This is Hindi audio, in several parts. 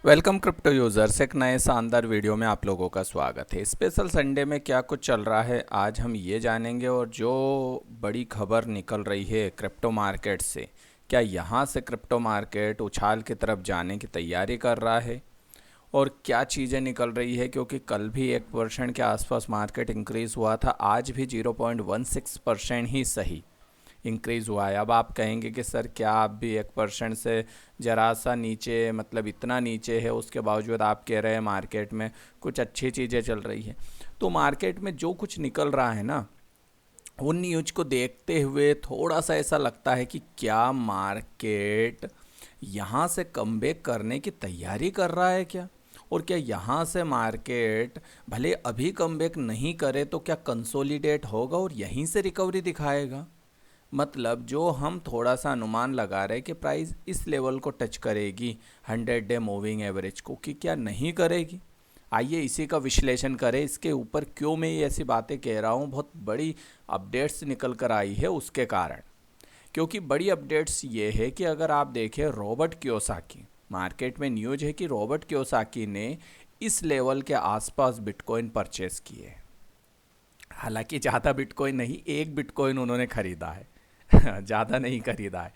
वेलकम क्रिप्टो यूज़र्स, एक नए शानदार वीडियो में आप लोगों का स्वागत है। स्पेशल संडे में क्या कुछ चल रहा है आज हम ये जानेंगे, और जो बड़ी खबर निकल रही है क्रिप्टो मार्केट से, क्या यहाँ से क्रिप्टो मार्केट उछाल की तरफ जाने की तैयारी कर रहा है और क्या चीज़ें निकल रही है। क्योंकि कल भी 1% के आसपास मार्केट इंक्रीज़ हुआ था, आज भी 0.16% ही सही इंक्रीज़ हुआ है। अब आप कहेंगे कि सर क्या आप भी 1% से ज़रा सा नीचे, मतलब इतना नीचे है, उसके बावजूद आप कह रहे हैं मार्केट में कुछ अच्छी चीज़ें चल रही है। तो मार्केट में जो कुछ निकल रहा है ना, उन न्यूज को देखते हुए थोड़ा सा ऐसा लगता है कि क्या मार्केट यहाँ से कमबैक करने की तैयारी कर रहा है क्या, और क्या यहाँ से मार्केट भले अभी कमबैक नहीं करे तो क्या कंसोलिडेट होगा और यहीं से रिकवरी दिखाएगा। मतलब जो हम थोड़ा सा अनुमान लगा रहे हैं कि प्राइस इस लेवल को टच करेगी 100 डे मूविंग एवरेज को, कि क्या नहीं करेगी। आइए इसी का विश्लेषण करें। इसके ऊपर क्यों मैं ये ऐसी बातें कह रहा हूँ, बहुत बड़ी अपडेट्स निकल कर आई है उसके कारण। क्योंकि बड़ी अपडेट्स ये है कि अगर आप देखें रॉबर्ट कियोसाकी, मार्केट में न्यूज है कि रॉबर्ट कियोसाकी ने इस लेवल के आसपास बिटकॉइन परचेस किए। हालांकि ज़्यादा बिटकॉइन नहीं, एक बिटकॉइन उन्होंने खरीदा है ज़्यादा नहीं खरीदा है।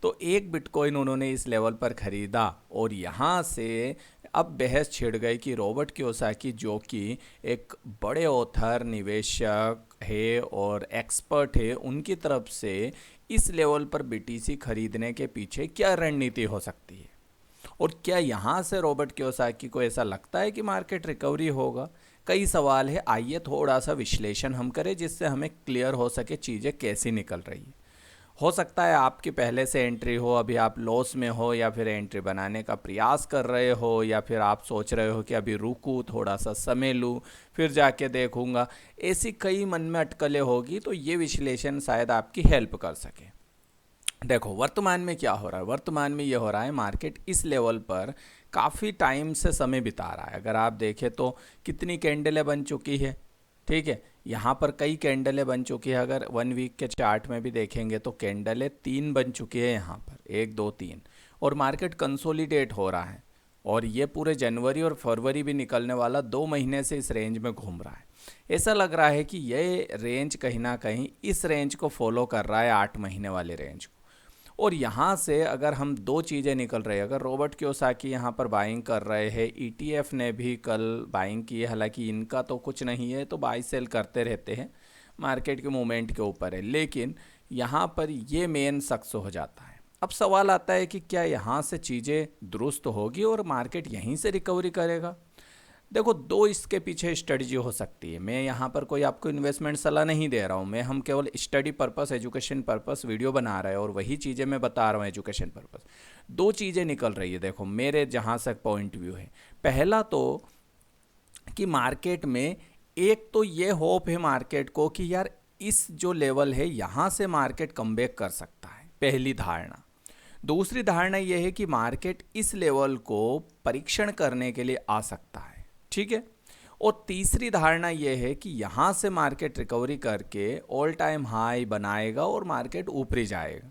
तो एक बिटकॉइन उन्होंने इस लेवल पर ख़रीदा, और यहाँ से अब बहस छिड़ गई कि रॉबर्ट कियोसाकी, जो कि एक बड़े ऑथर, निवेशक है और एक्सपर्ट है, उनकी तरफ से इस लेवल पर बीटीसी खरीदने के पीछे क्या रणनीति हो सकती है, और क्या यहाँ से रॉबर्ट कियोसाकी को ऐसा लगता है कि मार्केट रिकवरी होगा। कई सवाल है, आइए थोड़ा सा विश्लेषण हम करें जिससे हमें क्लियर हो सके चीज़ें कैसी निकल रही है। हो सकता है आपकी पहले से एंट्री हो, अभी आप लॉस में हो, या फिर एंट्री बनाने का प्रयास कर रहे हो, या फिर आप सोच रहे हो कि अभी रुकूँ, थोड़ा सा समय लूँ, फिर जाके देखूँगा। ऐसी कई मन में अटकलें होगी, तो ये विश्लेषण शायद आपकी हेल्प कर सके। देखो वर्तमान में क्या हो रहा है, वर्तमान में ये हो रहा है मार्केट इस लेवल पर काफ़ी टाइम से समय बिता रहा है। अगर आप देखें तो कितनी कैंडलें बन चुकी है, ठीक है, यहाँ पर कई कैंडलें बन चुकी है। अगर 1 वीक के चार्ट में भी देखेंगे तो कैंडलें 3 बन चुकी है यहाँ पर, 1 2 3, और मार्केट कंसोलिडेट हो रहा है। और ये पूरे जनवरी और फरवरी भी निकलने वाला 2 महीने से इस रेंज में घूम रहा है। ऐसा लग रहा है कि ये रेंज कहीं ना कहीं इस रेंज को फॉलो कर रहा है, 8 महीने वाले रेंज को। और यहाँ से अगर हम दो चीज़ें निकल रही है, अगर रॉबर्ट कियोसाकी यहाँ पर बाइंग कर रहे हैं, ईटीएफ ने भी कल बाइंग की है, हालांकि इनका तो कुछ नहीं है, तो बाई सेल करते रहते हैं, मार्केट के मूवमेंट के ऊपर है, लेकिन यहाँ पर ये मेन शख्स हो जाता है। अब सवाल आता है कि क्या यहाँ से चीज़ें दुरुस्त होगी और मार्केट यहीं से रिकवरी करेगा। देखो दो इसके पीछे स्ट्रेटजी हो सकती है। मैं यहाँ पर कोई आपको इन्वेस्टमेंट सलाह नहीं दे रहा हूँ, मैं हम केवल study purpose, education purpose video बना रहे हैं, और वही चीज़ें मैं बता रहा हूँ एजुकेशन पर्पस। दो चीज़ें निकल रही है, देखो मेरे जहाँ से पॉइंट व्यू है। पहला तो कि मार्केट में एक तो ये होप है मार्केट को कि यार इस जो लेवल है यहाँ से मार्केट कमबैक कर सकता है, पहली धारणा। दूसरी धारणा यह है कि मार्केट इस लेवल को परीक्षण करने के लिए आ सकता है, ठीक है। और तीसरी धारणा यह है कि यहाँ से मार्केट रिकवरी करके ऑल टाइम हाई बनाएगा और मार्केट ऊपरी जाएगा।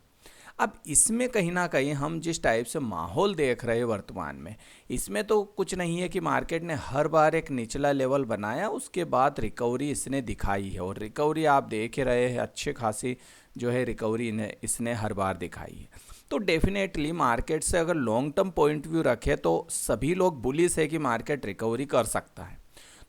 अब इसमें कहीं ना कहीं हम जिस टाइप से माहौल देख रहे हैं वर्तमान में, इसमें तो कुछ नहीं है कि मार्केट ने हर बार एक निचला लेवल बनाया, उसके बाद रिकवरी इसने दिखाई है, और रिकवरी आप देख ही रहे हैं, अच्छी खासी जो है रिकवरी इसने हर बार दिखाई है। तो डेफिनेटली मार्केट से अगर लॉन्ग टर्म पॉइंट व्यू रखे तो सभी लोग बुलिश है कि मार्केट रिकवरी कर सकता है।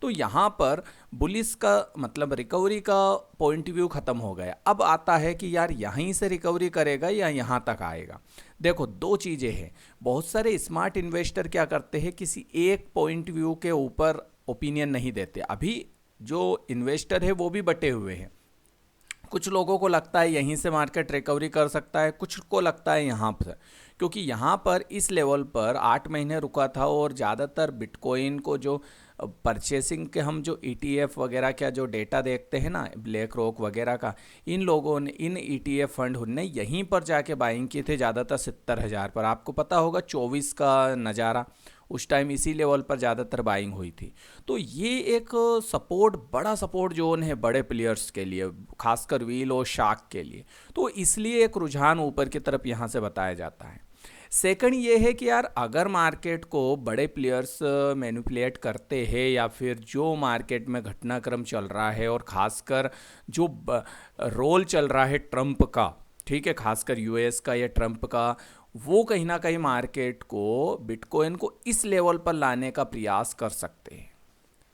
तो यहाँ पर बुलिस का मतलब रिकवरी का पॉइंट व्यू खत्म हो गया। अब आता है कि यार यहीं से रिकवरी करेगा या यहाँ तक आएगा। देखो दो चीज़ें हैं, बहुत सारे स्मार्ट इन्वेस्टर क्या करते हैं, किसी एक पॉइंट व्यू के ऊपर ओपिनियन नहीं देते। अभी जो इन्वेस्टर है वो भी बटे हुए हैं, कुछ लोगों को लगता है यहीं से मार्केट रिकवरी कर सकता है, कुछ को लगता है यहाँ पर, क्योंकि यहाँ पर इस लेवल पर 8 महीने रुका था, और ज़्यादातर बिटकॉइन को जो परचेसिंग के हम जो ईटीएफ वगैरह का जो डेटा देखते हैं ना, ब्लैक रॉक वगैरह का, इन लोगों ने, इन ईटीएफ फंड ने यहीं पर जाके बाइंग की थी, ज़्यादातर 70,000 पर। आपको पता होगा 24 का नज़ारा, उस टाइम इसी लेवल पर ज़्यादातर बाइंग हुई थी। तो ये एक सपोर्ट, बड़ा सपोर्ट जोन है बड़े प्लेयर्स के लिए, खासकर व्हील और शार्क के लिए। तो इसलिए एक रुझान ऊपर की तरफ यहाँ से बताया जाता है। सेकंड ये है कि यार अगर मार्केट को बड़े प्लेयर्स मैनिपुलेट करते हैं या फिर जो मार्केट में घटनाक्रम चल रहा है और खासकर जो रोल चल रहा है ट्रंप का, ठीक है, खासकर यूएस का या ट्रंप का, वो कहीं ना कहीं मार्केट को बिटकॉइन को इस लेवल पर लाने का प्रयास कर सकते हैं।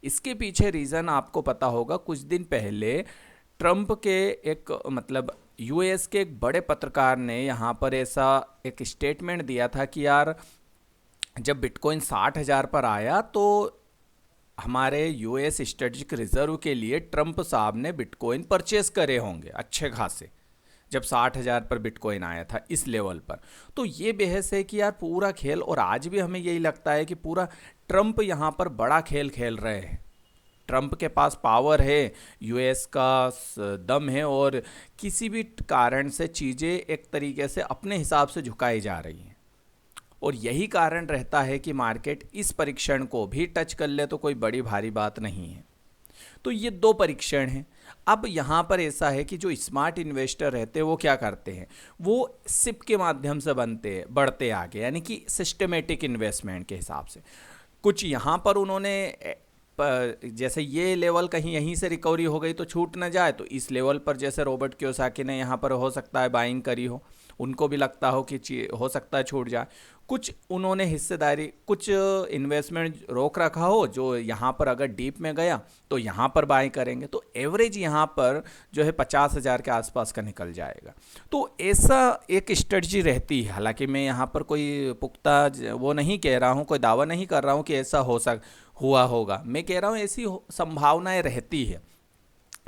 इसके पीछे रीज़न आपको पता होगा, कुछ दिन पहले ट्रंप के एक मतलब यूएस के एक बड़े पत्रकार ने यहाँ पर ऐसा एक स्टेटमेंट दिया था कि यार जब बिटकॉइन 60,000 पर आया तो हमारे यूएस स्ट्रेटेजिक रिजर्व के लिए ट्रंप साहब ने बिटकॉइन परचेस करे होंगे अच्छे खासे, जब 60,000 पर बिटकॉइन आया था इस लेवल पर। तो ये बहस है कि यार पूरा खेल, और आज भी हमें यही लगता है कि पूरा ट्रंप यहाँ पर बड़ा खेल खेल रहे हैं। ट्रंप के पास पावर है, यूएस का दम है, और किसी भी कारण से चीज़ें एक तरीके से अपने हिसाब से झुकाई जा रही हैं। और यही कारण रहता है कि मार्केट इस परीक्षण को भी टच कर ले तो कोई बड़ी भारी बात नहीं है। तो ये दो परीक्षण हैं। अब यहाँ पर ऐसा है कि जो स्मार्ट इन्वेस्टर रहते हैं वो क्या करते हैं, वो सिप के माध्यम से बढ़ते आगे, यानी कि सिस्टमेटिक इन्वेस्टमेंट के हिसाब से। कुछ यहाँ पर उन्होंने जैसे ये लेवल कहीं यहीं से रिकवरी हो गई तो छूट ना जाए, तो इस लेवल पर जैसे रॉबर्ट कियोसाकी ने यहाँ पर हो सकता है बाइंग करी हो, उनको भी लगता हो कि हो सकता है छूट जाए। कुछ उन्होंने हिस्सेदारी, कुछ इन्वेस्टमेंट रोक रखा हो जो यहाँ पर अगर डीप में गया तो यहाँ पर बाय करेंगे, तो एवरेज यहाँ पर जो है 50,000 के आसपास का निकल जाएगा। तो ऐसा एक स्ट्रेटजी रहती है। हालांकि मैं यहाँ पर कोई पुख्ता वो नहीं कह रहा हूँ, कोई दावा नहीं कर रहा हूँ कि ऐसा हुआ होगा। मैं कह रहा हूँ ऐसी संभावनाएं रहती है।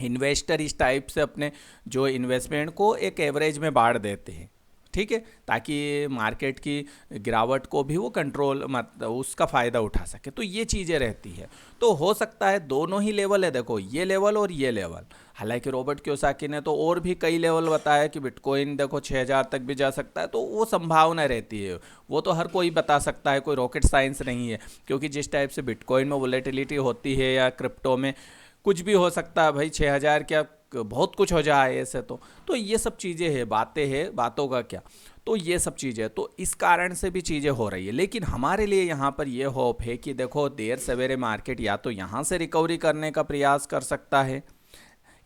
इन्वेस्टर इस टाइप से अपने जो इन्वेस्टमेंट को एक एवरेज में बांट देते हैं, ठीक है, ताकि मार्केट की गिरावट को भी वो कंट्रोल उसका फ़ायदा उठा सके। तो ये चीज़ें रहती है। तो हो सकता है दोनों ही लेवल है, देखो ये लेवल और ये लेवल। हालांकि रॉबर्ट कियोसाकी ने तो और भी कई लेवल बताया कि बिटकॉइन देखो 6,000 तक भी जा सकता है, तो वो संभावना रहती है। वो तो हर कोई बता सकता है, कोई रॉकेट साइंस नहीं है, क्योंकि जिस टाइप से बिटकॉइन में वोलेटिलिटी होती है या क्रिप्टो में कुछ भी हो सकता है भाई। 6,000 क्या बहुत कुछ हो जाए ऐसे। तो ये सब चीज़ें हैं, बातें हैं, बातों का क्या। तो ये सब चीज़ें, तो इस कारण से भी चीज़ें हो रही है। लेकिन हमारे लिए यहाँ पर ये होप है कि देखो देर सवेरे मार्केट या तो यहाँ से रिकवरी करने का प्रयास कर सकता है,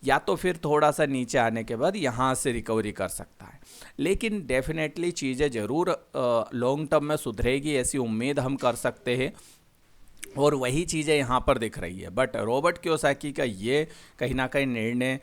या तो फिर थोड़ा सा नीचे आने के बाद यहाँ से रिकवरी कर सकता है। लेकिन डेफिनेटली चीज़ें ज़रूर लॉन्ग टर्म में सुधरेगी, ऐसी उम्मीद हम कर सकते हैं, और वही चीज़ें यहाँ पर दिख रही है। बट रॉबर्ट कियोसाकी का ये कहीं ना कहीं निर्णय,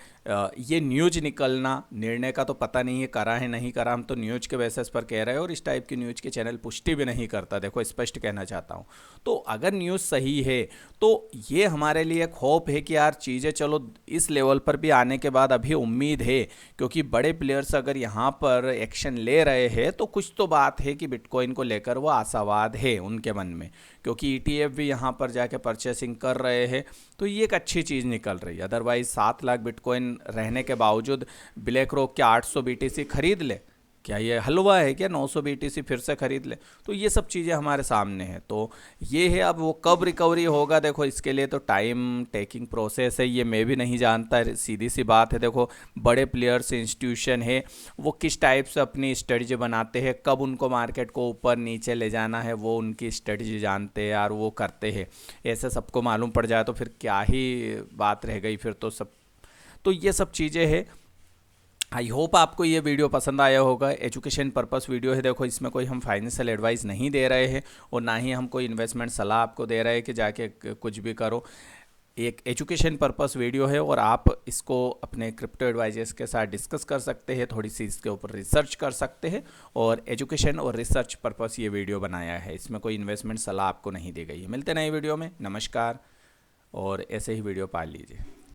ये न्यूज निकलना, निर्णय का तो पता नहीं है करा है नहीं करा, हम तो न्यूज के बेसिस पर कह रहे हैं, और इस टाइप की न्यूज के चैनल पुष्टि भी नहीं करता, देखो स्पष्ट कहना चाहता हूँ। तो अगर न्यूज़ सही है तो ये हमारे लिए एक होप है कि यार चीज़ें चलो इस लेवल पर भी आने के बाद अभी उम्मीद है, क्योंकि बड़े प्लेयर्स अगर यहाँ पर एक्शन ले रहे हैं तो कुछ तो बात है कि बिटकॉइन को लेकर वो आशावाद है उनके मन में, क्योंकि ETF भी यहाँ पर जाके परचेसिंग कर रहे हैं। तो ये एक अच्छी चीज़ निकल रही है। अदरवाइज 7 लाख बिटकॉइन रहने के बावजूद ब्लैक रॉक के 800 BTC खरीद ले, क्या ये हलवा है क्या 900 BTC फिर से खरीद ले? तो ये सब चीज़ें हमारे सामने हैं। तो ये है, अब वो कब रिकवरी होगा देखो, इसके लिए तो टाइम टेकिंग प्रोसेस है, ये मैं भी नहीं जानता, सीधी सी बात है। देखो बड़े प्लेयर्स इंस्टीट्यूशन है, वो किस टाइप से अपनी स्ट्रेटजी बनाते हैं, कब उनको मार्केट को ऊपर नीचे ले जाना है, वो उनकी स्ट्रेटजी जानते हैं और वो करते हैं। ऐसे सबको मालूम पड़ जाए तो फिर क्या ही बात रह गई फिर तो सब। तो ये सब चीज़ें हैं। आई होप आपको ये वीडियो पसंद आया होगा। एजुकेशन पर्पस वीडियो है, देखो इसमें कोई हम फाइनेंशियल एडवाइस नहीं दे रहे हैं और ना ही हम कोई इन्वेस्टमेंट सलाह आपको दे रहे हैं कि जाके कुछ भी करो। एक एजुकेशन पर्पस वीडियो है और आप इसको अपने क्रिप्टो एडवाइजर्स के साथ डिस्कस कर सकते हैं, थोड़ी सी इसके ऊपर रिसर्च कर सकते हैं, और एजुकेशन और रिसर्च पर्पस ये वीडियो बनाया है। इसमें कोई इन्वेस्टमेंट सलाह आपको नहीं दी गई है। मिलते नए वीडियो में, नमस्कार, और ऐसे ही वीडियो पा लीजिए।